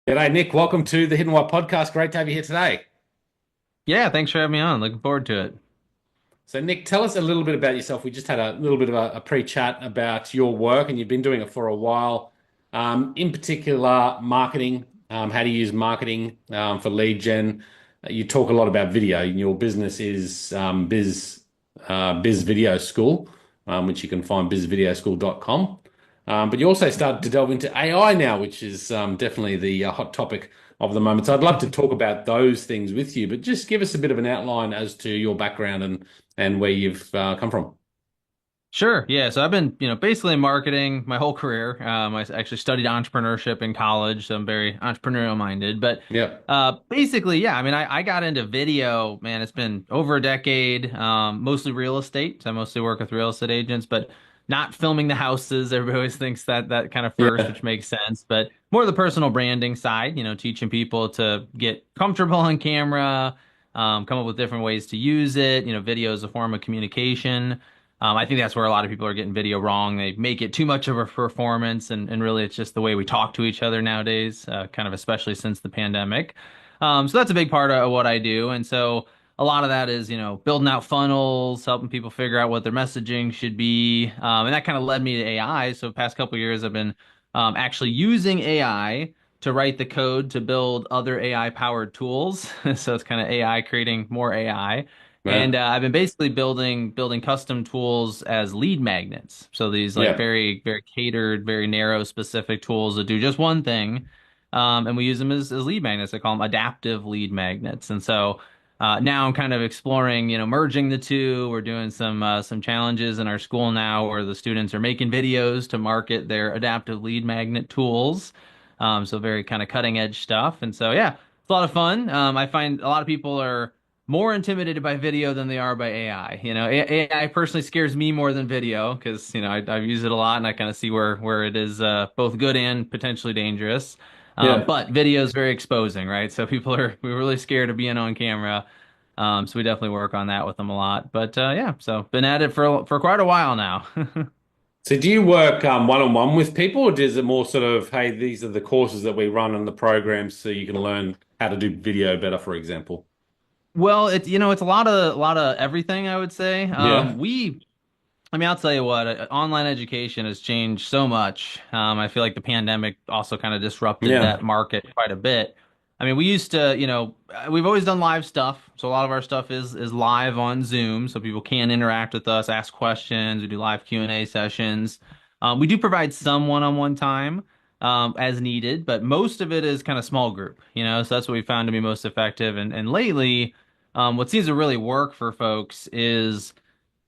G'day, Nick. Welcome to the Hidden Why podcast. Great to have you here today. Yeah, thanks for having me on. Looking forward to it. So, Nick, tell us a little bit about yourself. We just had a little bit of a pre-chat about your work, and you've been doing it for a while. In particular, marketing. How do you use marketing for lead gen? You talk a lot about video. Your business is Biz Video School, which you can find bizvideoschool.com. But you also started to delve into AI now, which is definitely the hot topic of the moment. So I'd love to talk about those things with you, but just give us a bit of an outline as to your background and where you've come from. Sure. Yeah. So I've been, basically in marketing my whole career. I actually studied entrepreneurship in college, so I'm very entrepreneurial minded. But Yeah. basically, yeah. I mean, I got into video, man. It's been over a decade. Mostly real estate. So I mostly work with real estate agents, but not filming the houses. Everybody always thinks that kind of first, Yeah. which makes sense. But more the personal branding side. Teaching people to get comfortable on camera, come up with different ways to use it. Video is a form of communication. I think that's where a lot of people are getting video wrong. They make it too much of a performance, and really it's just the way we talk to each other nowadays, kind of especially since the pandemic. So that's a big part of what I do. And so a lot of that is, building out funnels, helping people figure out what their messaging should be. And that kind of led me to AI. So the past couple of years, I've been actually using AI to write the code to build other AI powered tools. So it's kind of AI creating more AI. And Right. I've been basically building custom tools as lead magnets. So these like Yeah. very very catered, very narrow, specific tools that do just one thing, and we use them as lead magnets. I call them adaptive lead magnets. And so now I'm kind of exploring, merging the two. We're doing some challenges in our school now where the students are making videos to market their adaptive lead magnet tools. So very kind of cutting edge stuff. And so yeah, it's a lot of fun. I find a lot of people are more intimidated by video than they are by AI. AI personally scares me more than video because, I've used it a lot and I kind of see where it is both good and potentially dangerous. Yeah. But video is very exposing, right? So we're really scared of being on camera. So we definitely work on that with them a lot. But yeah, so been at it for quite a while now. So do you work one-on-one with people, or is it more sort of, hey, these are the courses that we run and the programs so you can learn how to do video better, for example? Well, it's a lot of everything, I would say. Yeah. I mean, I'll tell you what, online education has changed so much. I feel like the pandemic also kind of disrupted Yeah. that market quite a bit. I mean, we used to, we've always done live stuff. So a lot of our stuff is live on Zoom, so people can interact with us, ask questions. We do live Q&A sessions. We do provide some one-on-one time as needed, but most of it is kind of small group, so that's what we found to be most effective. And lately, what seems to really work for folks is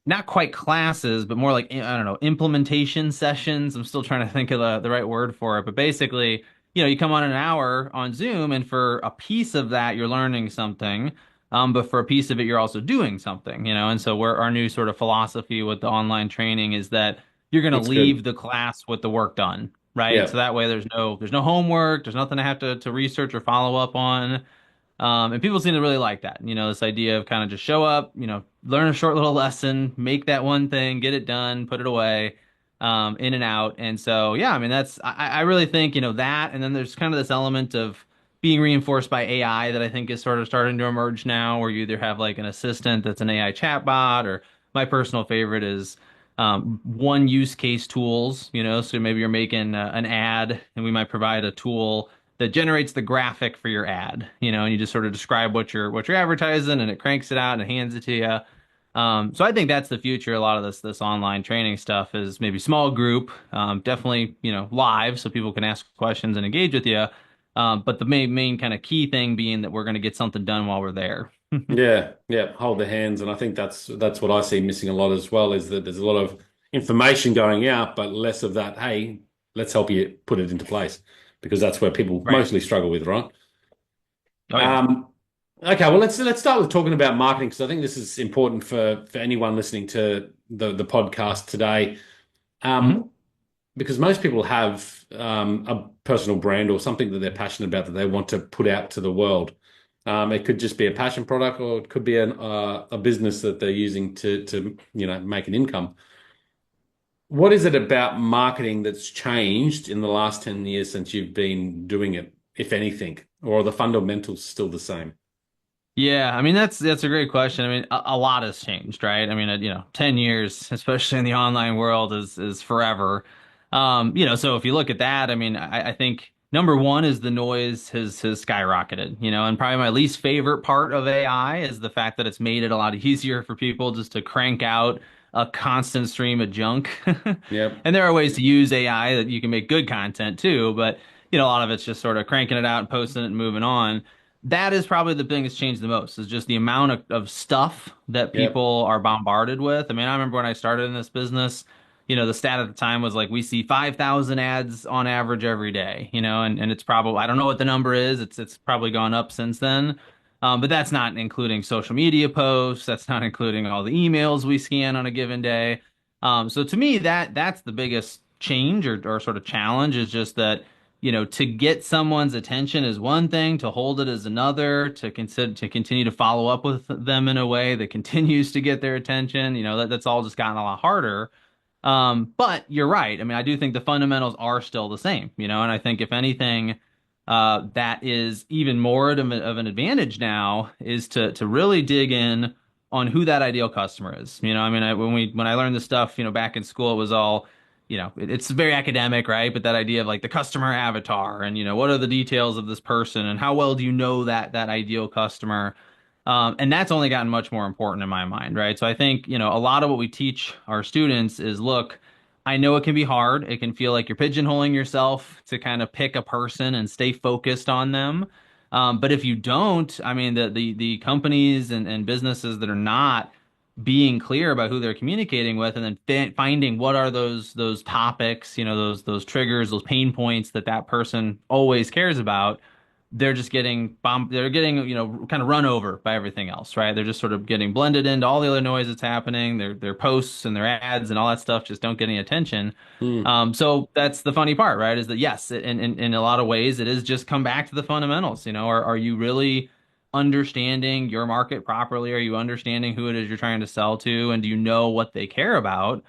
not quite classes, but more like, I don't know, implementation sessions. I'm still trying to think of the right word for it, but basically, you come on an hour on Zoom, and for a piece of that, you're learning something. But for a piece of it, you're also doing something, and so our new sort of philosophy with the online training is that you're going to That's good. leave the class with the work done, right? Yeah. So that way there's no homework, there's nothing I have to research or follow up on. And people seem to really like that. This idea of kind of just show up, learn a short little lesson, make that one thing, get it done, put it away, in and out. And so, yeah, I mean, I really think, that. And then there's kind of this element of being reinforced by AI that I think is sort of starting to emerge now, where you either have like an assistant that's an AI chatbot, or my personal favorite is one use case tools, so maybe you're making an ad and we might provide a tool that generates the graphic for your ad, and you just sort of describe what you're advertising, and it cranks it out and it hands it to you. So I think that's the future. A lot of this online training stuff is maybe small group, definitely live, so people can ask questions and engage with you. But the main kind of key thing being that we're going to get something done while we're there. Yeah, yeah, hold the hands, and I think that's what I see missing a lot as well, is that there's a lot of information going out, but less of that, hey, let's help you put it into place, because that's where people Right. mostly struggle with, right? Oh yeah. Um, okay, well let's start with talking about marketing, because I think this is important for anyone listening to the podcast today. hmm Um, because most people have a personal brand or something that they're passionate about that they want to put out to the world. It could just be a passion product, or it could be a business that they're using to make an income. What is it about marketing that's changed in the last 10 years since you've been doing it? if anything, or are the fundamentals still the same? Yeah, I mean that's a great question. I mean, a lot has changed, right? I mean, 10 years, especially in the online world, is forever. So if you look at that, I mean, I think number one is the noise has skyrocketed, and probably my least favorite part of AI is the fact that it's made it a lot easier for people just to crank out a constant stream of junk. Yep. And there are ways to use AI that you can make good content too, but a lot of it's just sort of cranking it out and posting it and moving on. That is probably the thing that's changed the most is just the amount of stuff that Yep. people are bombarded with. I mean, I remember when I started in this business, the stat at the time was like we see 5,000 ads on average every day, and it's probably, I don't know what the number is. It's probably gone up since then. But that's not including social media posts. That's not including all the emails we scan on a given day. So to me, that's the biggest change or sort of challenge is just that to get someone's attention is one thing, to hold it is another, to continue to follow up with them in a way that continues to get their attention. That's all just gotten a lot harder. But you're right. I mean, I do think the fundamentals are still the same, and I think if anything, that is even more of an advantage now is to really dig in on who that ideal customer is. I mean, when I learned this stuff, back in school, it was all, it's very academic, right? But that idea of like the customer avatar and, what are the details of this person and how well do you know that ideal customer? And that's only gotten much more important in my mind, right? So I think, a lot of what we teach our students is look, I know it can be hard. It can feel like you're pigeonholing yourself to kind of pick a person and stay focused on them. But if you don't, I mean, the companies and businesses that are not being clear about who they're communicating with and then finding what are those topics, those triggers, those pain points that person always cares about, they're just getting they're getting, kind of run over by everything else, right? They're just sort of getting blended into all the other noise that's happening. Their posts and their ads and all that stuff just don't get any attention. Hmm. So that's the funny part, right? Is that yes, in a lot of ways, it is just come back to the fundamentals. Are you really understanding your market properly? Are you understanding who it is you're trying to sell to? And do you know what they care about?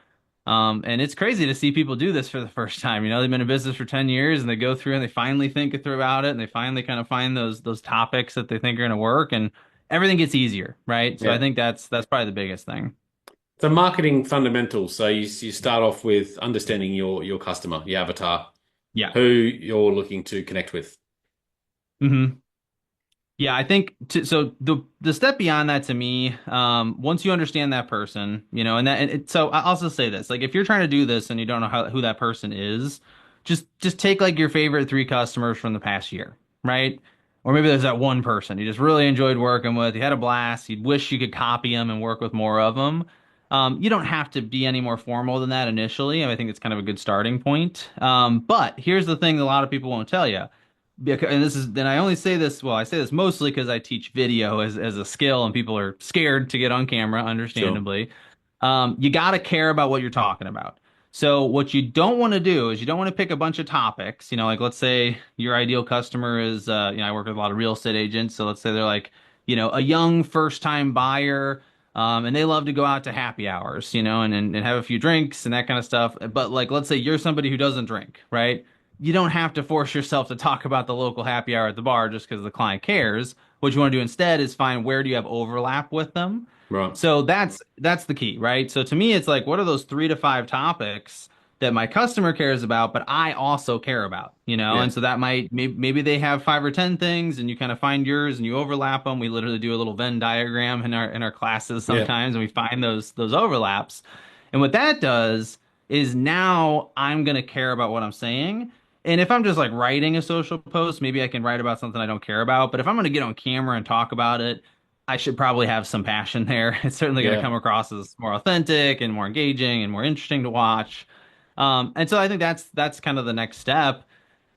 And it's crazy to see people do this for the first time. They've been in business for 10 years and they go through and they finally think through about it and they finally kind of find those topics that they think are going to work and everything gets easier, right? So I Yeah. think that's probably the biggest thing. So marketing fundamentals. So you start off with understanding your customer, your avatar, Yeah. who you're looking to connect with. hmm Yeah, I think so the step beyond that to me, once you understand that person, so I also say this, like if you're trying to do this and you don't know who that person is, just take like your favorite three customers from the past year, right? Or maybe there's that one person you just really enjoyed working with, you had a blast, you'd wish you could copy them and work with more of them. You don't have to be any more formal than that initially. I think it's kind of a good starting point. But here's the thing that a lot of people won't tell you and this is, and I only say this, well, I say this mostly because I teach video as a skill and people are scared to get on camera, Sure. understandably. You got to care about what you're talking about. So what you don't want to do is you don't want to pick a bunch of topics, like let's say your ideal customer is, I work with a lot of real estate agents. So let's say they're like, a young first time buyer. And they love to go out to happy hours, and have a few drinks and that kind of stuff. But like, let's say you're somebody who doesn't drink, right? You don't have to force yourself to talk about the local happy hour at the bar just because the client cares. What you want to do instead is find where do you have overlap with them. Right. So that's the key, right? So to me, it's like, what are those 3 to 5 topics that my customer cares about, but I also care about, Yeah. And so that might maybe they have 5 or 10 things, and you kind of find yours and you overlap them. We literally do a little Venn diagram in our classes Yeah. sometimes, and we find those overlaps. And what that does is now I'm gonna care about what I'm saying. And if I'm just like writing a social post, maybe I can write about something I don't care about. But if I'm going to get on camera and talk about it, I should probably have some passion there. It's certainly going to Yeah. come across as more authentic and more engaging and more interesting to watch. And so I think that's kind of the next step.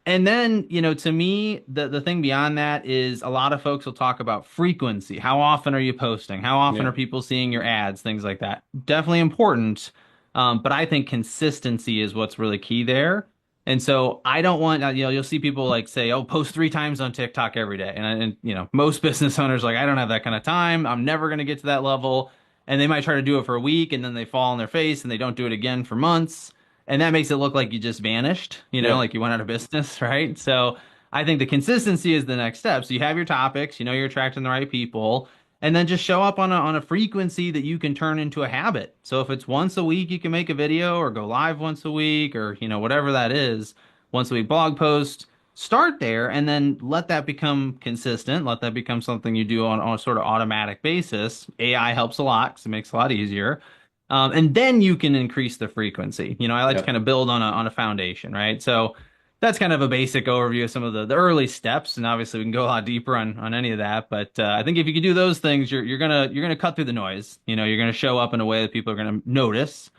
And then, to me, the thing beyond that is a lot of folks will talk about frequency. How often are you posting? How often Yeah. are people seeing your ads? Things like that. Definitely important. But I think consistency is what's really key there. And so I don't want, you'll see people like say, oh, post 3 times on TikTok every day. And most business owners like, I don't have that kind of time. I'm never going to get to that level. And they might try to do it for a week and then they fall on their face and they don't do it again for months. And that makes it look like you just vanished, Yeah. like you went out of business, right? So I think the consistency is the next step. So you have your topics, you know you're attracting the right people, and then just show up on a frequency that you can turn into a habit. So if it's once a week, you can make a video or go live once a week or whatever that is, once a week blog post. Start there and then let that become consistent. Let that become something you do on a sort of automatic basis. AI helps a lot because it makes it a lot easier. And then you can increase the frequency. I like to Yeah. kind of build on a foundation, right? So that's kind of a basic overview of some of the early steps, and obviously we can go a lot deeper on any of that. But I think if you can do those things, you're gonna cut through the noise. You're gonna show up in a way that people are gonna notice,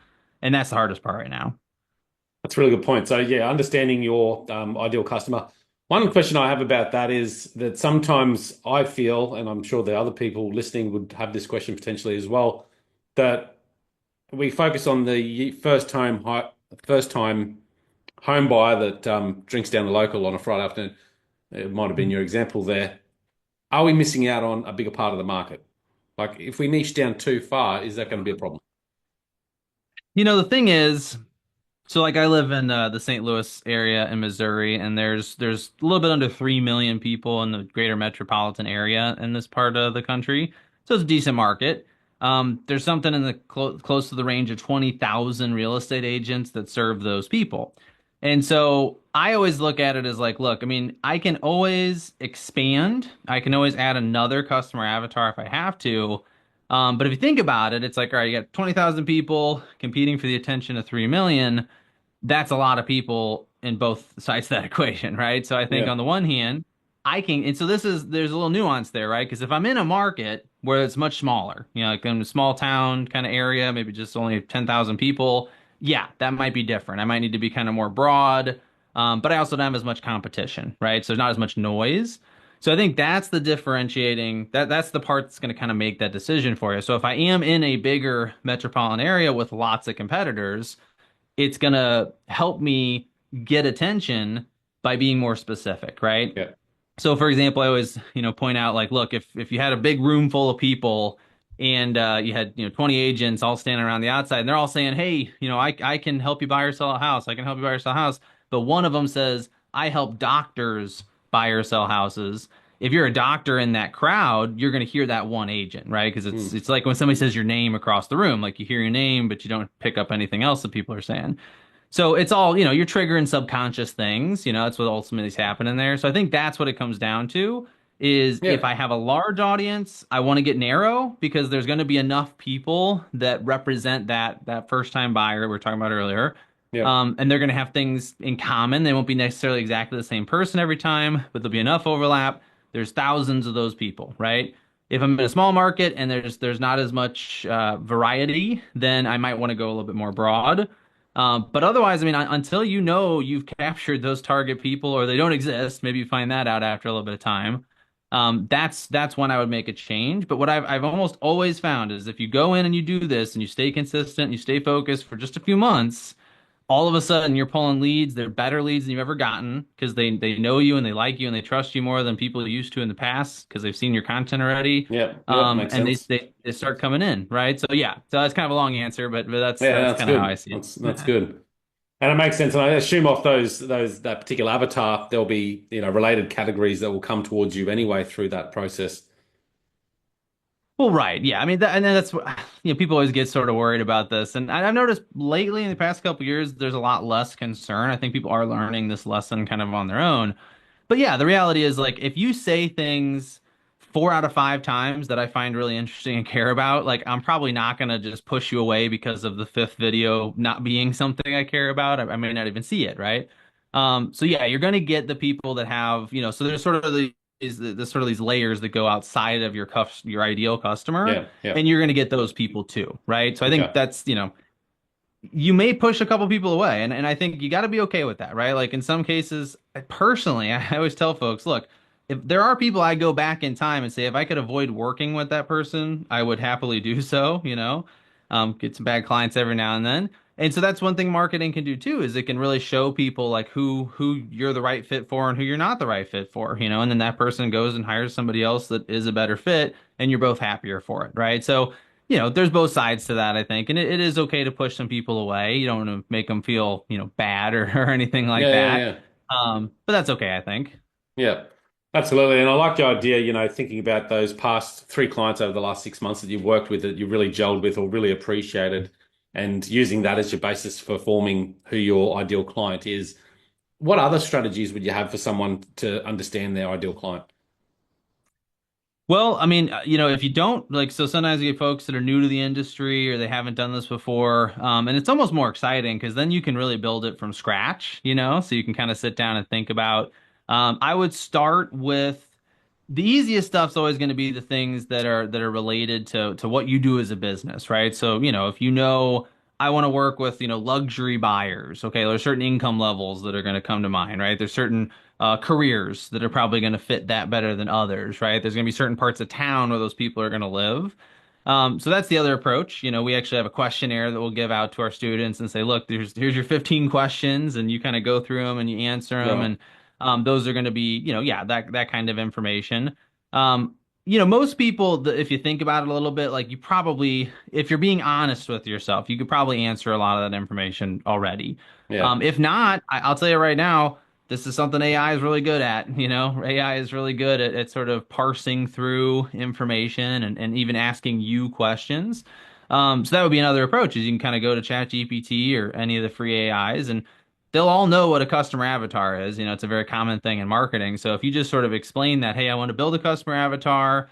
and that's the hardest part right now. That's a really good point. So yeah, understanding your ideal customer. One question I have about that is that sometimes I feel, and I'm sure the other people listening would have this question potentially as well, that we focus on the first time home buyer that drinks down the local on a Friday afternoon. It might have been your example there. Are we missing out on a bigger part of the market? Like if we niche down too far, is that going to be a problem? The thing is, so like I live in the St. Louis area in Missouri, and there's a little bit under 3 million people in the greater metropolitan area in this part of the country. So it's a decent market. There's something in the close to the range of 20,000 real estate agents that serve those people. And so I always look at it as like, look, I mean, I can always expand. I can always add another customer avatar if I have to. But if you think about it, it's like, all right, you got 20,000 people competing for the attention of 3 million. That's a lot of people in both sides of that equation, right? So I think Yeah. on the one hand, and so there's a little nuance there, right? Because if I'm in a market where it's much smaller, like in a small town kind of area, maybe just only 10,000 people, yeah, that might be different. I might need to be kind of more broad, but I also don't have as much competition, right? So there's not as much noise. So I think that's the differentiating, that's the part that's going to kind of make that decision for you. So if I am in a bigger metropolitan area with lots of competitors, it's gonna help me get attention by being more specific, right? Yeah. So for example, I always, point out like, look, if you had a big room full of people and you had, 20 agents all standing around the outside and they're all saying, hey, I can help you buy or sell a house. I can help you buy or sell a house. But one of them says, I help doctors buy or sell houses. If you're a doctor in that crowd, you're going to hear that one agent, right? Because it's Mm. it's like when somebody says your name across the room, like you hear your name, but you don't pick up anything else that people are saying. So it's all, you're triggering subconscious things, that's what ultimately is happening there. So I think that's what it comes down to is if Yeah. I have a large audience, I want to get narrow because there's going to be enough people that represent that first time buyer we were talking about earlier. Yeah. And they're going to have things in common. They won't be necessarily exactly the same person every time, but there'll be enough overlap. There's thousands of those people, right? If I'm in a small market and there's not as much variety, then I might want to go a little bit more broad. But otherwise, I mean, until you've captured those target people or they don't exist, maybe you find that out after a little bit of time. That's when I would make a change. But what I've almost always found is if you go in and you do this and you stay consistent, you stay focused for just a few months, all of a sudden you're pulling leads. They're better leads than you've ever gotten because they know you and they like you and they trust you more than people used to in the past because they've seen your content already. Yeah. Yeah. Makes And sense. they start coming in, right? So yeah, so that's kind of a long answer, but that's Yeah, that's that's kind of how I good. see it. That's good. And it makes sense. And I assume off those that particular avatar, there'll be, related categories that will come towards you anyway through that process. Well, right, yeah. I mean, and then that's what people always get sort of worried about this, and I've noticed lately in the past couple of years, there's a lot less concern. I think people are learning this lesson kind of on their own. But yeah, the reality is like if you say things 4 out of 5 times that I find really interesting and care about, like I'm probably not gonna just push you away because of the fifth video not being something I care about. I may not even see it, right? So yeah, you're gonna get the people that have, so there's sort of the sort of these layers that go outside of your ideal customer, Yeah. Yeah. and you're gonna get those people too, right? So I think Okay. that's, you may push a couple people away, and I think you got to be okay with that, right? Like in some cases, personally, I always tell folks, look, if there are people I go back in time and say if I could avoid working with that person, I would happily do so, get some bad clients every now and then. And so that's one thing marketing can do too, is it can really show people like who you're the right fit for and who you're not the right fit for, and then that person goes and hires somebody else that is a better fit and you're both happier for it, right? So there's both sides to that, I think. And it is okay to push some people away. You don't want to make them feel, bad or anything like Yeah. Yeah. that. Yeah. But that's okay, I think. Yeah, absolutely. And I like the idea, thinking about those past three clients over the last 6 months that you've worked with, that you really gelled with or really appreciated, and using that as your basis for forming who your ideal client is. What other strategies would you have for someone to understand their ideal client? Well, I mean, if you don't like, so sometimes you get folks that are new to the industry or they haven't done this before, and it's almost more exciting because then you can really build it from scratch, so you can kind of sit down and think about. I would start with the easiest stuff's always going to be the things that are related to what you do as a business, right? So, if I want to work with, luxury buyers, okay, there's certain income levels that are going to come to mind, right? There's certain careers that are probably going to fit that better than others, right? There's going to be certain parts of town where those people are going to live. So that's the other approach. We actually have a questionnaire that we'll give out to our students and say, look, here's your 15 questions, and you kind of go through them and you answer them, Right. and those are going to be, yeah, that kind of information. Most people, if you think about it a little bit, like you probably, if you're being honest with yourself, you could probably answer a lot of that information already. Yeah. If not, I'll tell you right now, this is something AI is really good at. AI is really good at sort of parsing through information and even asking you questions. So that would be another approach is you can kind of go to ChatGPT or any of the free AIs and they'll all know what a customer avatar is. It's a very common thing in marketing. So if you just sort of explain that, hey, I want to build a customer avatar.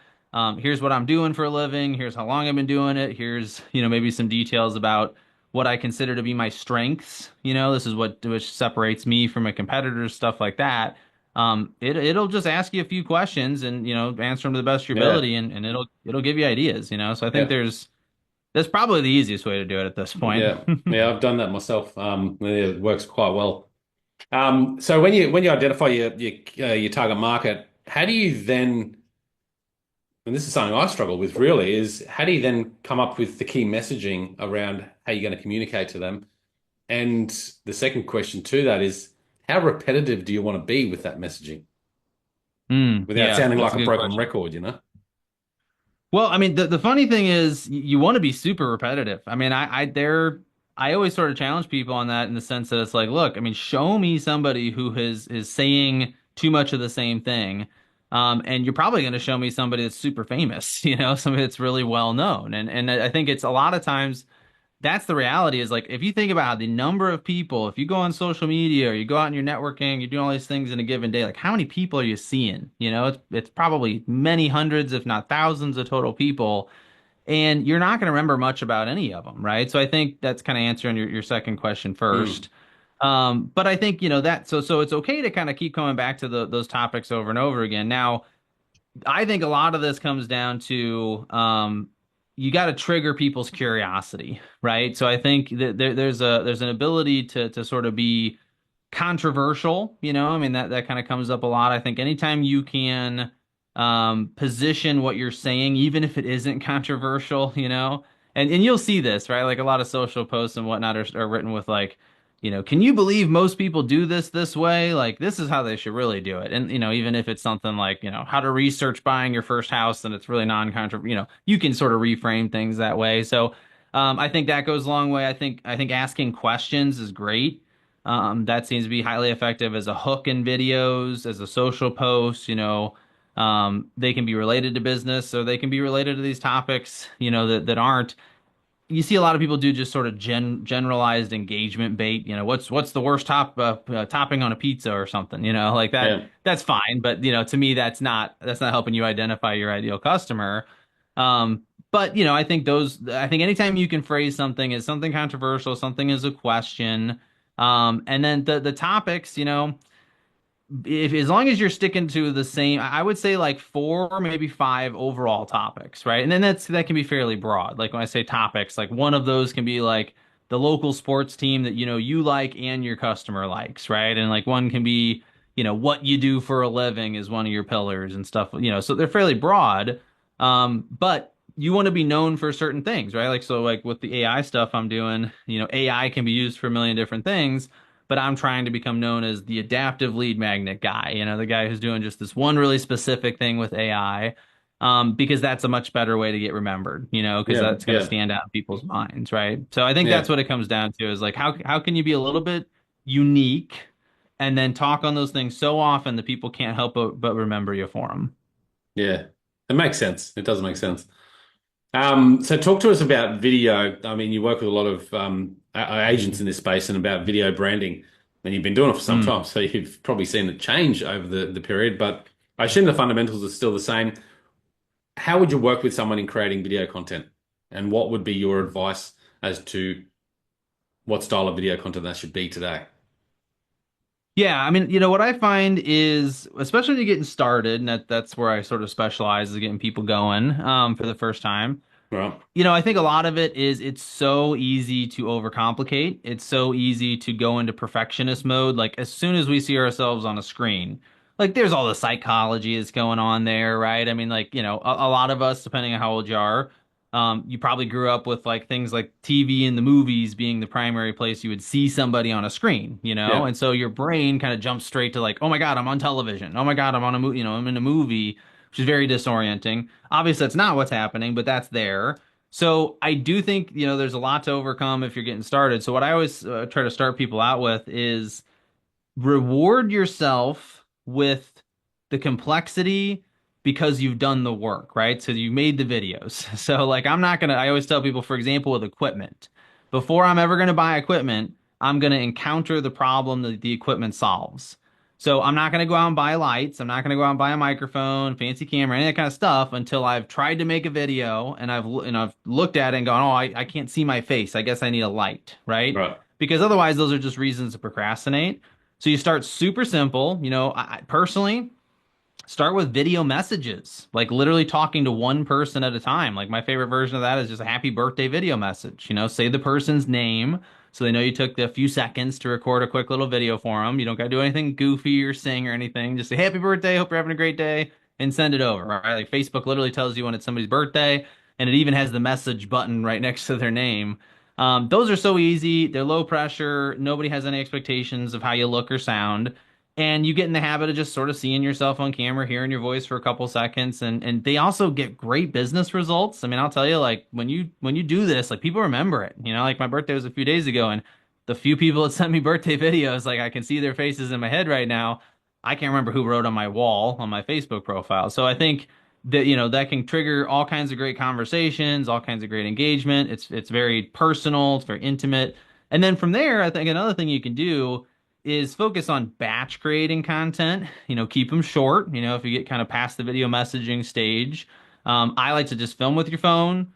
Here's what I'm doing for a living. Here's how long I've been doing it. Here's, maybe some details about what I consider to be my strengths. This is what which separates me from a competitor, stuff like that. It'll just ask you a few questions and, answer them to the best of your Yeah. ability and it'll give you ideas. So I think Yeah. that's probably the easiest way to do it at this point. Yeah. Yeah. I've done that myself. Yeah, it works quite well. So when you identify your target market, how do you then, and this is something I struggle with really, is how do you then come up with the key messaging around how you're going to communicate to them? And the second question to that is, how repetitive do you want to be with that messaging without Yeah, sounding that's like a a good broken question. record? Well, I mean, the funny thing is you want to be super repetitive. I mean, I always sort of challenge people on that in the sense that it's like, look, I mean, show me somebody who is saying too much of the same thing. And you're probably going to show me somebody that's super famous, somebody that's really well known. And I think it's a lot of times that's the reality is like if you think about the number of people, if you go on social media or you go out and you're networking, you're doing all these things in a given day, like how many people are you seeing? It's probably many hundreds, if not thousands of total people, and you're not going to remember much about any of them, right? So I think that's kind of answering your second question Hmm. first. But I think, that so it's okay to kind of keep coming back to those topics over and over again. Now, I think a lot of this comes down to you got to trigger people's curiosity, right? So I think that there's an ability to sort of be controversial, I mean that kind of comes up a lot. I think anytime you can position what you're saying, even if it isn't controversial, and you'll see this, right? Like a lot of social posts and whatnot are written with like, can you believe most people do this way? Like this is how they should really do it. And even if it's something like, how to research buying your first house and it's really non-controversial, you can sort of reframe things that way. So I think that goes a long way. I think asking questions is great. That seems to be highly effective as a hook in videos, as a social post, they can be related to business or they can be related to these topics, that aren't. You see a lot of people do just sort of generalized engagement bait, what's the worst topping on a pizza or something, like that. Yeah. That's fine, but to me that's not helping you identify your ideal customer. Um, but I think anytime you can phrase something as something controversial, something as a question, and then the topics, if as long as you're sticking to the same, I would say like four, maybe five overall topics, right? And then that can be fairly broad. Like when I say topics, like one of those can be like the local sports team that you like and your customer likes, right? And like one can be, what you do for a living is one of your pillars and stuff, so they're fairly broad. But you want to be known for certain things, right? Like so like with the AI stuff I'm doing, AI can be used for a million different things, but I'm trying to become known as the adaptive lead magnet guy, the guy who's doing just this one really specific thing with AI, because that's a much better way to get remembered, because Yeah. that's going to Yeah. stand out in people's minds, right? So I think that's Yeah. what it comes down to is like how can you be a little bit unique and then talk on those things so often that people can't help but remember you for them. Yeah. It makes sense. It does make sense. So talk to us about video. I mean, you work with a lot of agents in this space and about video branding, and you've been doing it for some Mm. time, so you've probably seen it change over the period, but I assume the fundamentals are still the same. How would you work with someone in creating video content? And what would be your advice as to what style of video content that should be today? Yeah, I mean, what I find is, especially when you're getting started, and that's where I sort of specialize is getting people going for the first time. Right. I think a lot of it is it's so easy to overcomplicate. It's so easy to go into perfectionist mode. Like as soon as we see ourselves on a screen, like there's all the psychology that's going on there, right? I mean, like, a lot of us, depending on how old you are, you probably grew up with like things like TV and the movies being the primary place you would see somebody on a screen, Yeah. And so your brain kind of jumps straight to like, oh my God, I'm on television. Oh my God, I'm on a movie, I'm in a movie, which is very disorienting. Obviously, that's not what's happening, but that's there. So I do think, there's a lot to overcome if you're getting started. So what I always try to start people out with is reward yourself with the complexity because you've done the work, right? So you made the videos. So like I always tell people, for example, with equipment, before I'm ever gonna buy equipment, I'm gonna encounter the problem that the equipment solves. So I'm not gonna go out and buy lights. I'm not gonna go out and buy a microphone, fancy camera, any of that kind of stuff until I've tried to make a video and I've looked at it and gone, oh, I can't see my face. I guess I need a light, right? Right. Because otherwise those are just reasons to procrastinate. So you start super simple. I personally start with video messages, like literally talking to one person at a time. Like my favorite version of that is just a happy birthday video message. Say the person's name so they know you took the few seconds to record a quick little video for them. You don't got to do anything goofy or sing or anything. Just say happy birthday, hope you're having a great day, and send it over. Right? Like Facebook literally tells you when it's somebody's birthday, and it even has the message button right next to their name. Those are so easy. They're low pressure. Nobody has any expectations of how you look or sound. And you get in the habit of just sort of seeing yourself on camera, hearing your voice for a couple seconds, and they also get great business results. I mean, I'll tell you, like when you do this, like people remember it. Like my birthday was a few days ago, and the few people that sent me birthday videos, like I can see their faces in my head right now. I can't remember who wrote on my wall on my Facebook profile. So I think that that can trigger all kinds of great conversations, all kinds of great engagement. It's very personal, it's very intimate. And then from there, I think another thing you can do is focus on batch creating content. Keep them short. If you get kind of past the video messaging stage, I like to just film with your phone.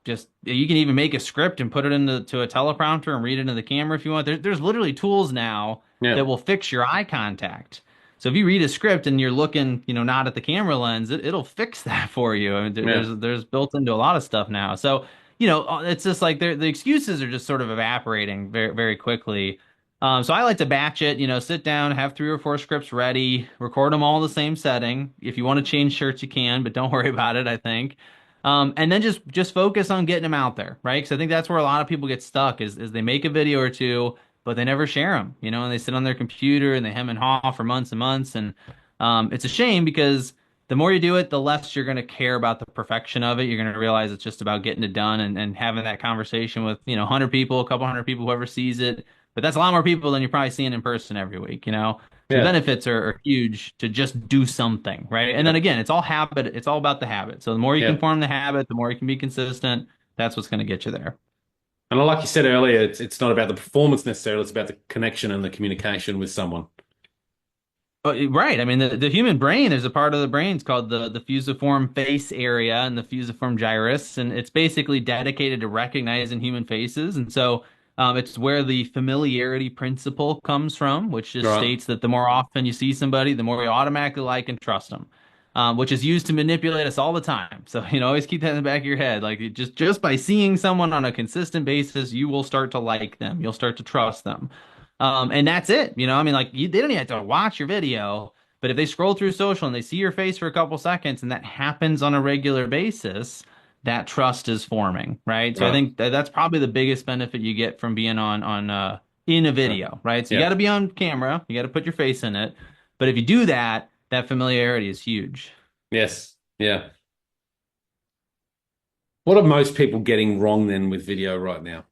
Just you can even make a script and put it into a teleprompter and read it into the camera if you want. There's literally tools now Yeah. that will fix your eye contact. So if you read a script and you're looking, not at the camera lens, it'll fix that for you. I mean, Yeah. there's built into a lot of stuff now. So it's just like the excuses are just sort of evaporating very very quickly. So I like to batch it. Sit down, have 3 or 4 scripts ready, record them all in the same setting. If you want to change shirts, you can, but don't worry about it, I think. And then just focus on getting them out there, right? Because I think that's where a lot of people get stuck is they make a video or two, but they never share them, and they sit on their computer and they hem and haw for months and months. And it's a shame because the more you do it, the less you're going to care about the perfection of it. You're going to realize it's just about getting it done and having that conversation with, 100 people, a couple hundred people, whoever sees it. But that's a lot more people than you're probably seeing in person every week. So the Yeah. benefits are huge to just do something, right? And then Yeah. again, it's all habit. It's all about the habit. So the more you can Yeah. form the habit, the more you can be consistent. That's what's going to get you there. And like you said earlier, it's not about the performance necessarily, it's about the connection and the communication with someone. Right. I mean, the human brain, there's a part of the brain it's called the fusiform face area and the fusiform gyrus, and it's basically dedicated to recognizing human faces. And so it's where the familiarity principle comes from, which just Right. states that the more often you see somebody, the more you automatically like and trust them, which is used to manipulate us all the time. So, always keep that in the back of your head. Like just by seeing someone on a consistent basis, you will start to like them. You'll start to trust them. And that's it. I mean, like they don't even have to watch your video, but if they scroll through social and they see your face for a couple seconds, and that happens on a regular basis, that trust is forming, right? So I Right. think that's probably the biggest benefit you get from being on in a Right. video, right? So you got Yeah. to be on camera, you got to put your face in it, but if you do that, that familiarity is huge. Yes. Yeah. What are most people getting wrong then with video right now?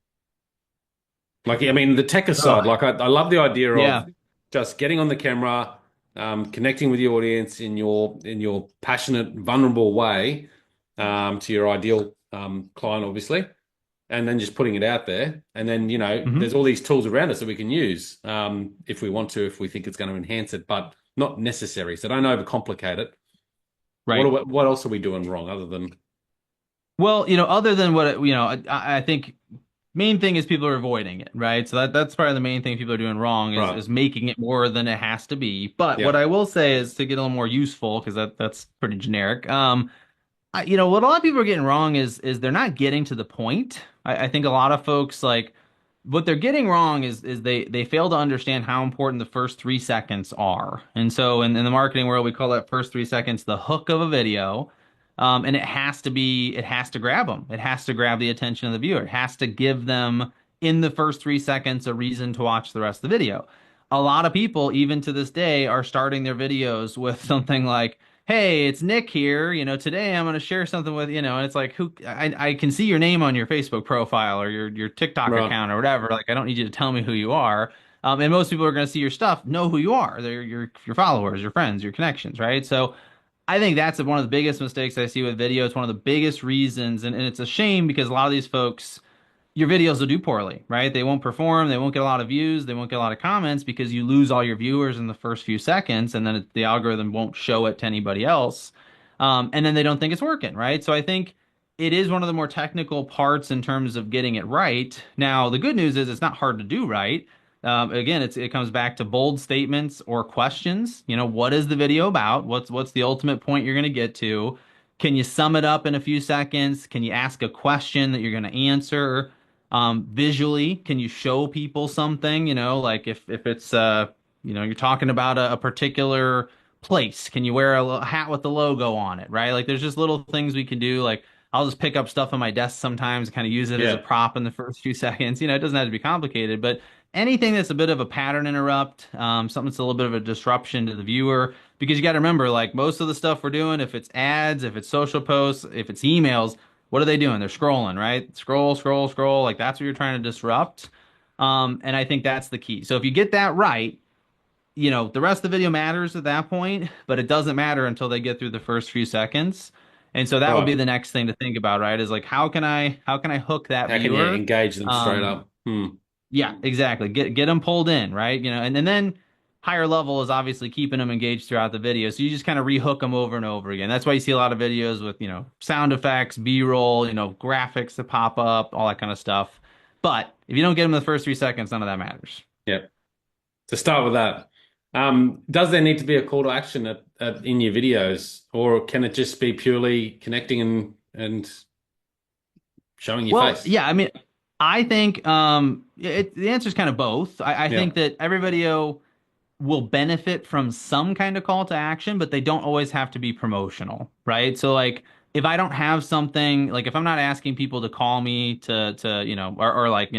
Like, I mean, the tech aside, Oh, like I love the idea of yeah. just getting on the camera, connecting with the audience in your passionate, vulnerable way, to your ideal client, obviously, and then just putting it out there. And then, Hmm. there's all these tools around us that we can use if we want to, if we think it's going to enhance it, but not necessary. So don't overcomplicate it. Right. What else are we doing wrong other than Well, other than I think main thing is people are avoiding it, right? So that's probably the main thing people are doing wrong right? is making it more than it has to be. But what Yeah, I will say is to get a little more useful, because that's pretty generic. What a lot of people are getting wrong is they're not getting to the point. I think a lot of folks like what they're getting wrong is they fail to understand how important the first 3 seconds are. And so in the marketing world, we call that first 3 seconds the hook of a video. And it has to grab them. It has to grab the attention of the viewer. It has to give them in the first 3 seconds a reason to watch the rest of the video. A lot of people, even to this day, are starting their videos with something like, "Hey, it's Nick here. Today I'm going to share something with, and it's like, I can see your name on your Facebook profile or your TikTok right. account or whatever. Like, I don't need you to tell me who you are. And most people are going to see your stuff, know who you are. They're your followers, your friends, your connections, right? So I think that's one of the biggest mistakes I see with video. It's one of the biggest reasons, and it's a shame because a lot of these folks, your videos will do poorly, right? They won't perform, they won't get a lot of views, they won't get a lot of comments because you lose all your viewers in the first few seconds, and then the algorithm won't show it to anybody else. And then they don't think it's working, right? So I think it is one of the more technical parts in terms of getting it right. Now, the good news is it's not hard to do right. Again, it comes back to bold statements or questions. What is the video about? What's the ultimate point you're going to get to? Can you sum it up in a few seconds? Can you ask a question that you're going to answer? Visually, can you show people something? Like if it's you're talking about a particular place, can you wear a hat with the logo on it, right? Like there's just little things we can do. Like I'll just pick up stuff on my desk sometimes and kind of use it as a Yeah, prop in the first few seconds. It doesn't have to be complicated, but anything that's a bit of a pattern interrupt, something that's a little bit of a disruption to the viewer, because you got to remember, like most of the stuff we're doing, if it's ads, if it's social posts, if it's emails, what are they doing? They're scrolling, right? Scroll, scroll, scroll. Like that's what you're trying to disrupt. And I think that's the key. So if you get that right, the rest of the video matters at that point, but it doesn't matter until they get through the first few seconds. And so that would be right. the next thing to think about, right? Is like how can I hook that How can you viewer? engage them straight Um, up? Hmm. yeah, exactly. Get them pulled in, right? And then higher level is obviously keeping them engaged throughout the video. So you just kind of rehook them over and over again. That's why you see a lot of videos with, sound effects, B-roll, graphics that pop up, all that kind of stuff. But if you don't get them in the first 3 seconds, none of that matters. Yeah. To start with that, does there need to be a call to action in your videos, or can it just be purely connecting and showing your Well, face? yeah, I mean, I think the answer is kind of both. I Yeah. think that every video will benefit from some kind of call to action, but they don't always have to be promotional, right? So like if I don't have something, like if I'm not asking people to call me to or like,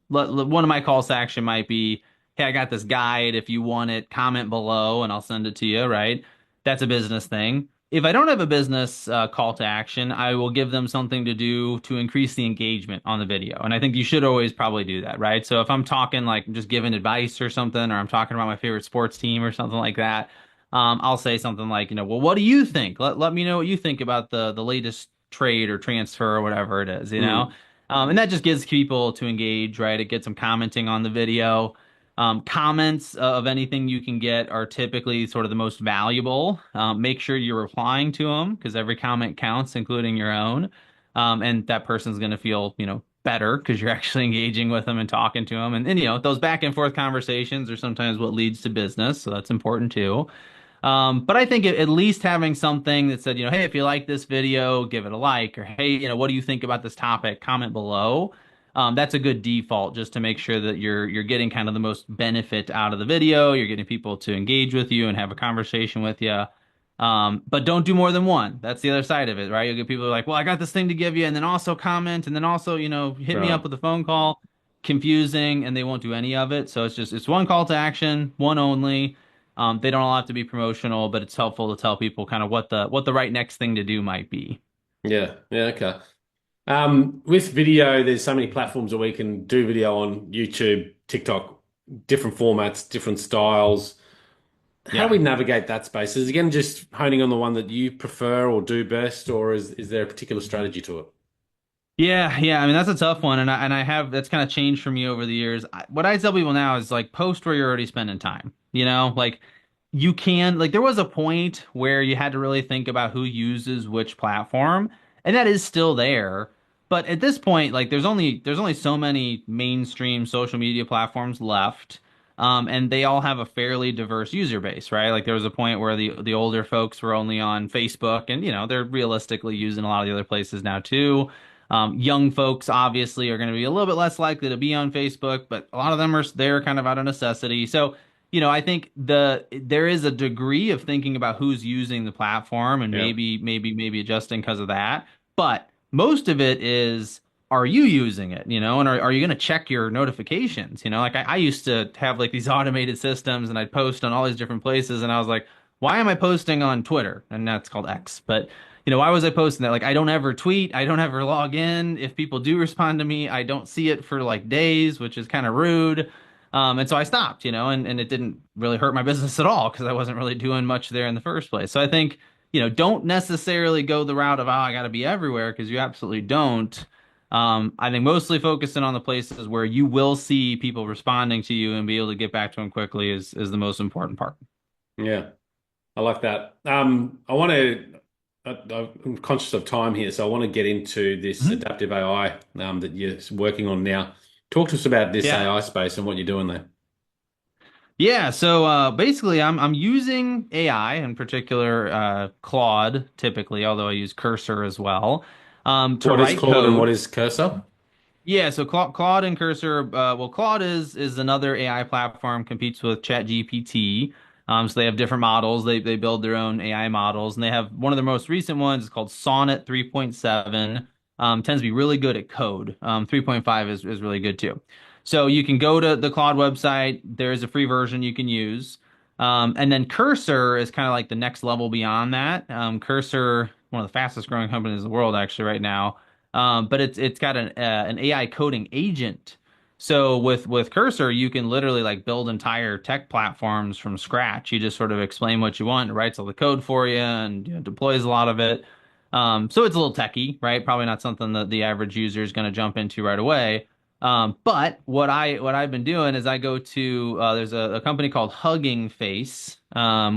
one of my calls to action might be, hey, I got this guide. If you want it, comment below and I'll send it to you, right? That's a business thing. If I don't have a business call to action, I will give them something to do to increase the engagement on the video. And I think you should always probably do that, right? So if I'm talking like just giving advice or something, or I'm talking about my favorite sports team or something like that, I'll say something like, well, what do you think? Let me know what you think about the latest trade or transfer or whatever it is, Hmm. And that just gets people to engage, right? It gets them commenting on the video. Comments of anything you can get are typically sort of the most valuable. Make sure you're replying to them because every comment counts, including your own. And that person's going to feel, better because you're actually engaging with them and talking to them. And those back and forth conversations are sometimes what leads to business. So that's important too. But I think at least having something that said, hey, if you like this video, give it a like, or hey, what do you think about this topic? Comment below. That's a good default just to make sure that you're getting kind of the most benefit out of the video. You're getting people to engage with you and have a conversation with you. But don't do more than one. That's the other side of it, right? You'll get people who are like, well, I got this thing to give you, and then also comment, and then also, hit me up Right. with a phone call. Confusing, and they won't do any of it. So it's one call to action, one only. They don't all have to be promotional, but it's helpful to tell people kind of what the right next thing to do might be. Yeah. Yeah. Okay. With video, there's so many platforms that we can do video on: YouTube, TikTok. different formats, different styles. How do we Yeah. navigate that space? Is it again just honing on the one that you prefer or do best, or is there a particular strategy to it? Yeah, yeah. I mean, that's a tough one, and I have that's kind of changed for me over the years. What I tell people now is like post where you're already spending time. Like you can like there was a point where you had to really think about who uses which platform, and that is still there. But at this point, like there's only so many mainstream social media platforms left. And they all have a fairly diverse user base, right? Like there was a point where the older folks were only on Facebook, and they're realistically using a lot of the other places now too. Young folks obviously are going to be a little bit less likely to be on Facebook, but a lot of them are there kind of out of necessity. So, I think there is a degree of thinking about who's using the platform and Yeah. maybe adjusting because of that. But most of it is, are you using it? And are you going to check your notifications? Like I used to have like these automated systems and I'd post on all these different places and I was like, why am I posting on Twitter? And that's called X. But why was I posting that? Like, I don't ever tweet. I don't ever log in. If people do respond to me, I don't see it for like days, which is kind of rude. And so I stopped, and it didn't really hurt my business at all because I wasn't really doing much there in the first place. So I think, don't necessarily go the route of, oh, I got to be everywhere because you absolutely don't. I think mostly focusing on the places where you will see people responding to you and be able to get back to them quickly is the most important part. Yeah. I like that. I want to. I'm conscious of time here, so I want to get into this Mhm. adaptive AI that you're working on now. Talk to us about this Yeah. AI space and what you're doing there. Yeah, so basically I'm using AI, in particular Claude typically, although I use Cursor as well, to What is write Claude and what code. is Cursor? Yeah, so Claude and Cursor, well, Claude is another AI platform, competes with ChatGPT. So they have different models. They build their own AI models, and they have one of their most recent ones is called Sonnet 3.7. Tends to be really good at code. 3.5 is really good too. So you can go to the Claude website. There is a free version you can use. And then Cursor is kind of like the next level beyond that. Cursor, one of the fastest growing companies in the world actually right now. But it's got an AI coding agent. So with Cursor, you can literally like build entire tech platforms from scratch. You just sort of explain what you want, it writes all the code for you, and deploys a lot of it. So it's a little techy, right? Probably not something that the average user is going to jump into right away. But what I've been doing is I go to there's a company called Hugging Face,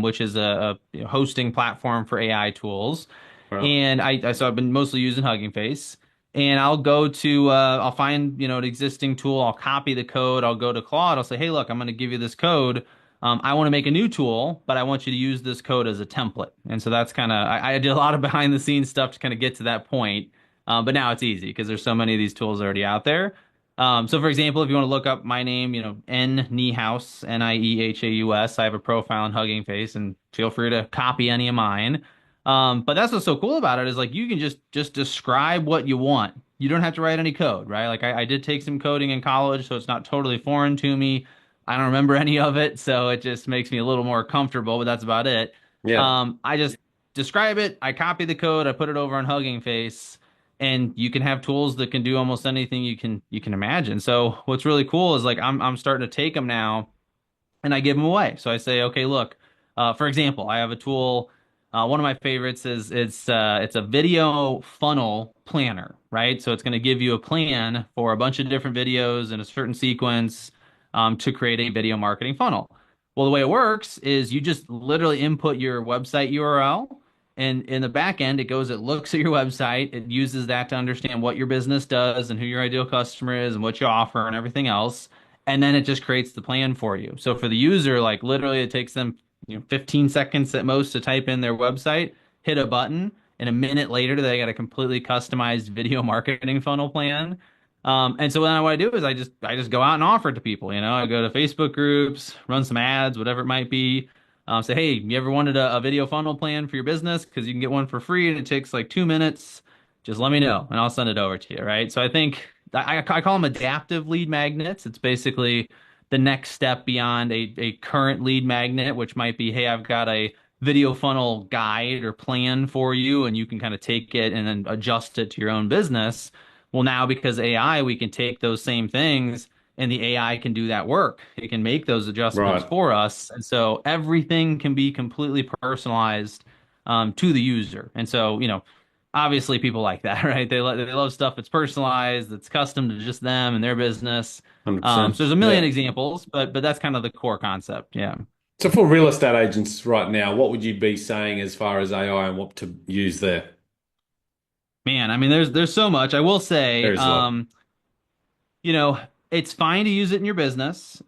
which is a hosting platform for AI tools. Right. And so I've been mostly using Hugging Face. And I'll go to I'll find an existing tool. I'll copy the code. I'll go to Claude. I'll say, hey, look, I'm going to give you this code. I want to make a new tool, but I want you to use this code as a template. And so that's kind of I did a lot of behind the scenes stuff to kind of get to that point. But now it's easy because there's so many of these tools already out there. So for example, if you want to look up my name, N Niehaus, Niehaus, I have a profile on Hugging Face, and feel free to copy any of mine. But that's what's so cool about it is like you can just describe what you want. You don't have to write any code, right? Like I did take some coding in college, so it's not totally foreign to me. I don't remember any of it, so it just makes me a little more comfortable, but that's about it. Yeah. I just describe it, I copy the code, I put it over on Hugging Face, and you can have tools that can do almost anything you can imagine. So what's really cool is like I'm starting to take them now and I give them away. So I say, okay, look, for example, I have a tool. One of my favorites is it's a video funnel planner, right? So it's going to give you a plan for a bunch of different videos in a certain sequence to create a video marketing funnel. Well, the way it works is you just literally input your website URL, and in the back end, it looks at your website, it uses that to understand what your business does and who your ideal customer is and what you offer and everything else, and then it just creates the plan for you. So for the user, like literally it takes them 15 seconds at most to type in their website, hit a button, and a minute later they got a completely customized video marketing funnel plan. And so then what I do is I just go out and offer it to people. I go to Facebook groups, run some ads, whatever it might be. Say, hey, you ever wanted a video funnel plan for your business? Because you can get one for free and it takes like 2 minutes. Just let me know and I'll send it over to you, right? So I think I call them adaptive lead magnets. It's basically the next step beyond a current lead magnet, which might be, hey, I've got a video funnel guide or plan for you, and you can kind of take it and then adjust it to your own business. Well, now because AI, we can take those same things and the AI can do that work. It can make those adjustments Right. for us. And so everything can be completely personalized to the user. And so, obviously people like that, right? They love stuff that's personalized, that's custom to just them and their business. So 100%. there's a million Yeah. examples, but that's kind of the core concept. Yeah. So for real estate agents right now, what would you be saying as far as AI and what to use there? Man, I mean, there's so much. I will say, There is a lot. you know, it's fine to use it in your business.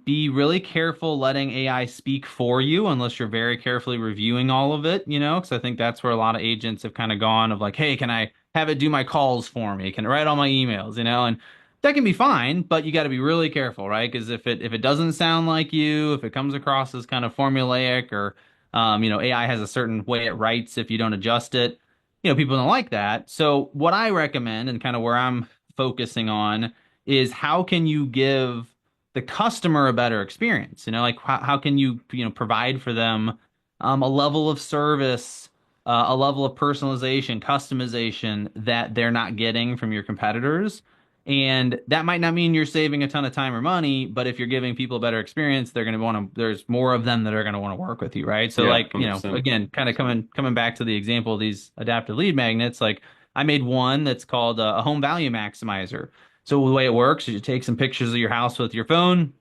Be really careful letting AI speak for you unless you're very carefully reviewing all of it, because I think that's where a lot of agents have kind of gone of like, hey, can I have it do my calls for me? Can it write all my emails, and that can be fine, but you got to be really careful, right? Because if it doesn't sound like you, if it comes across as kind of formulaic or AI has a certain way it writes if you don't adjust it, people don't like that. So what I recommend and kind of where I'm focusing on is how can you give the customer a better experience? Like how can you, provide for them a level of service, a level of personalization, customization that they're not getting from your competitors. And that might not mean you're saving a ton of time or money, but if you're giving people a better experience, they're going to want to, there's more of them that are going to want to work with you, right? So Yeah, like, 100%. again, kind of coming back to the example of these adaptive lead magnets, like I made one that's called a home value maximizer. So the way it works is you take some pictures of your house with your phone,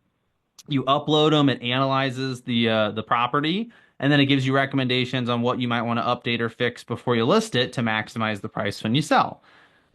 you upload them, it analyzes the property, and then it gives you recommendations on what you might want to update or fix before you list it to maximize the price when you sell.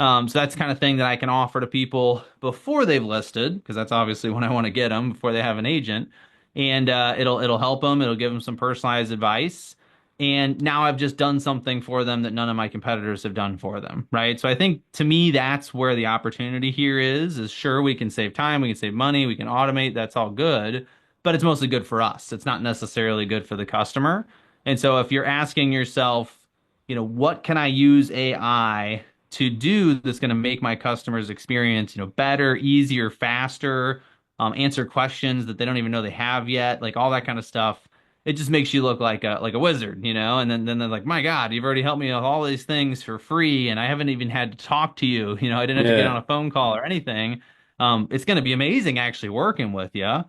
So that's the kind of thing that I can offer to people before they've listed, because that's obviously when I want to get them before they have an agent, and it'll help them. It'll give them some personalized advice, and now I've just done something for them that none of my competitors have done for them, right? So I think to me that's where the opportunity here is sure we can save time, we can save money, we can automate. That's all good, but it's mostly good for us. It's not necessarily good for the customer. And so if you're asking yourself, what can I use AI to do that's going to make my customers experience, better, easier, faster, answer questions that they don't even know they have yet, like all that kind of stuff. It just makes you look like a wizard, and then they're like, my God, you've already helped me with all these things for free, and I haven't even had to talk to you. I didn't have to get on Yeah. a phone call or anything. It's going to be amazing actually working with you.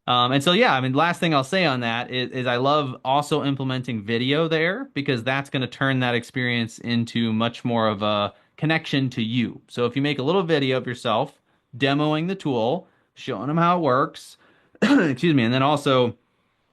And so, yeah, I mean, last thing I'll say on that is I love also implementing video there because that's going to turn that experience into much more of a connection to you. So if you make a little video of yourself demoing the tool, showing them how it works, excuse me, and then also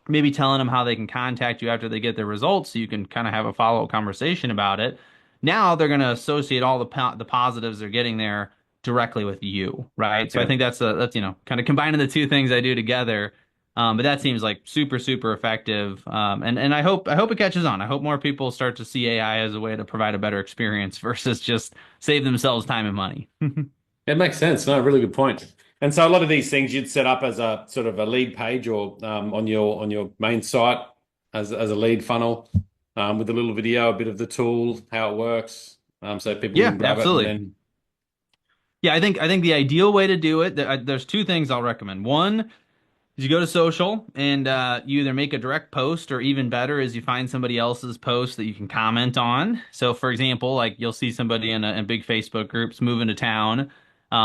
maybe telling them how they can contact you after they get their results so you can kind of have a follow-up conversation about it. Now they're going to associate all the positives they're getting there directly with you, right? So I Yeah. think that's kind of combining the two things I do together. But that seems like super, super effective. And I hope it catches on. I hope more people start to see AI as a way to provide a better experience versus just save themselves time and money. It makes sense. No, really good point. And so a lot of these things you'd set up as a sort of a lead page or on your main site as a lead funnel with a little video, a bit of the tool, how it works, so people Yeah, can grab it and absolutely. then Yeah, I think the ideal way to do it, there's two things I'll recommend. One is you go to social and you either make a direct post or even better is you find somebody else's post that you can comment on. So for example, like you'll see somebody in big Facebook groups moving to town.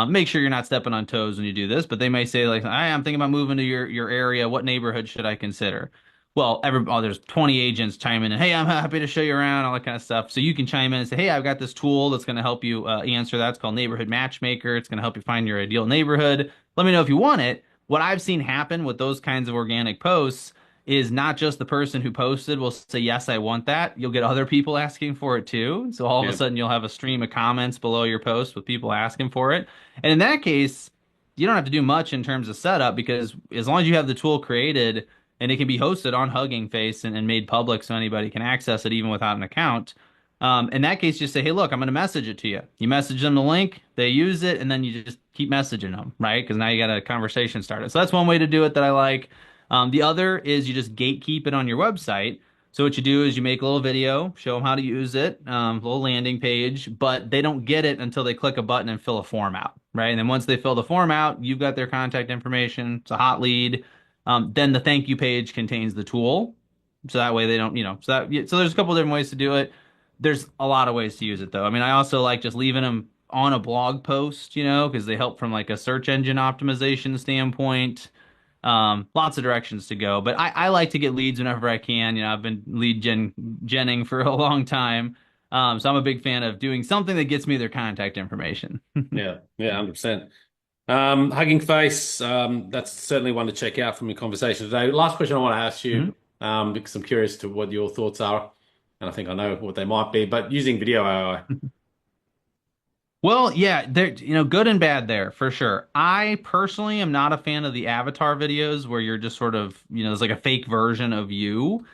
Make sure you're not stepping on toes when you do this, but they may say like, "Hi, I'm thinking about moving to your area. What neighborhood should I consider?" Well, there's 20 agents chiming in. Hey, I'm happy to show you around, all that kind of stuff. So you can chime in and say, hey, I've got this tool that's going to help you answer that. It's called Neighborhood Matchmaker. It's going to help you find your ideal neighborhood. Let me know if you want it. What I've seen happen with those kinds of organic posts is not just the person who posted will say, yes, I want that. You'll get other people asking for it too. So all of a yeah, sudden you'll have a stream of comments below your post with people asking for it. And in that case, you don't have to do much in terms of setup because as long as you have the tool created and it can be hosted on Hugging Face and made public so anybody can access it even without an account. In that case, just say, hey, look, I'm going to message it to you. You message them the link, they use it, and then you just keep messaging them, right? Because now you got a conversation started. So that's one way to do it that I like. The other is you just gatekeep it on your website. So what you do is you make a little video, show them how to use it, little landing page, but they don't get it until they click a button and fill a form out, right? And then once they fill the form out, you've got their contact information. It's a hot lead. Then the thank you page contains the tool. So that way they don't, so there's a couple different ways to do it. There's a lot of ways to use it though. I mean, I also like just leaving them on a blog post, because they help from like a search engine optimization standpoint. Lots of directions to go, but I like to get leads whenever I can. I've been jenning for a long time. So I'm a big fan of doing something that gets me their contact information. Yeah, yeah, 100%. Hugging Face, that's certainly one to check out from your conversation today. Last question I want to ask you, Mhm. because I'm curious to what your thoughts are, and I think I know what they might be, but using video AI. Well, yeah, there, good and bad there for sure. I personally am not a fan of the avatar videos where you're just sort of, there's like a fake version of you.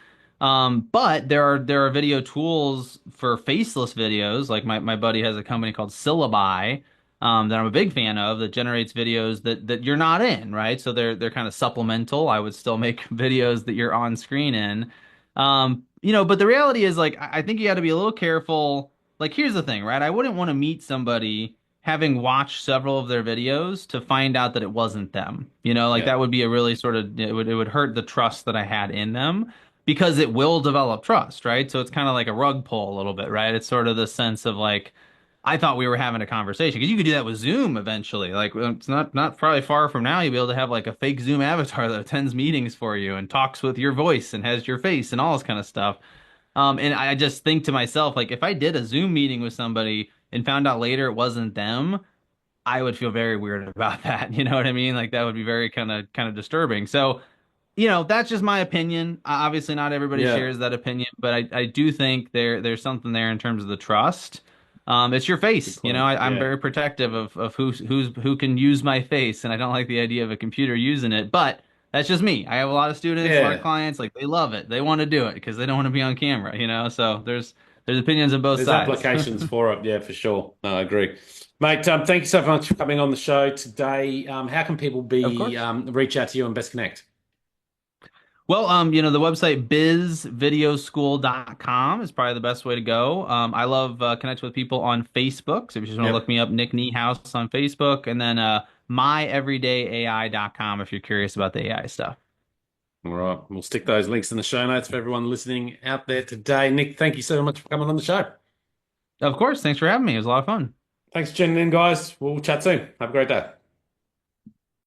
But there are video tools for faceless videos. Like my buddy has a company called Syllabi, that I'm a big fan of that generates videos that you're not in, right? So they're kind of supplemental. I would still make videos that you're on screen in. But the reality is like I think you got to be a little careful. Like here's the thing, right? I wouldn't want to meet somebody having watched several of their videos to find out that it wasn't them. Like Yeah, that would be a really sort of it would hurt the trust that I had in them because it will develop trust, right? So it's kind of like a rug pull a little bit, right? It's sort of the sense of like I thought we were having a conversation because you could do that with Zoom eventually. Like it's not probably far from now you'll be able to have like a fake Zoom avatar that attends meetings for you and talks with your voice and has your face and all this kind of stuff. And I just think to myself, like, if I did a Zoom meeting with somebody and found out later it wasn't them, I would feel very weird about that. You know what I mean? Like that would be very kind of disturbing. So, that's just my opinion. Obviously, not everybody yeah, shares that opinion, but I do think there's something there in terms of the trust. It's your good face. point. I'm Yeah, very protective of who can use my face, and I don't like the idea of a computer using it. But that's just me. I have a lot of students, a lot of yeah. clients, like they love it. They want to do it because they don't want to be on camera. So there's opinions on both There's sides. applications for it. Yeah, for sure. No, I agree. Mate, thank you so much for coming on the show today. How can people Of be course. reach out to you and best connect? Well, the website bizvideoschool.com is probably the best way to go. I love connecting with people on Facebook. So if you just want to look Yep. me up, Nick Niehaus on Facebook, and then myeverydayai.com if you're curious about the AI stuff. All right. We'll stick those links in the show notes for everyone listening out there today. Nick, thank you so much for coming on the show. Of course, thanks for having me. It was a lot of fun. Thanks for tuning in, guys. We'll chat soon. Have a great day.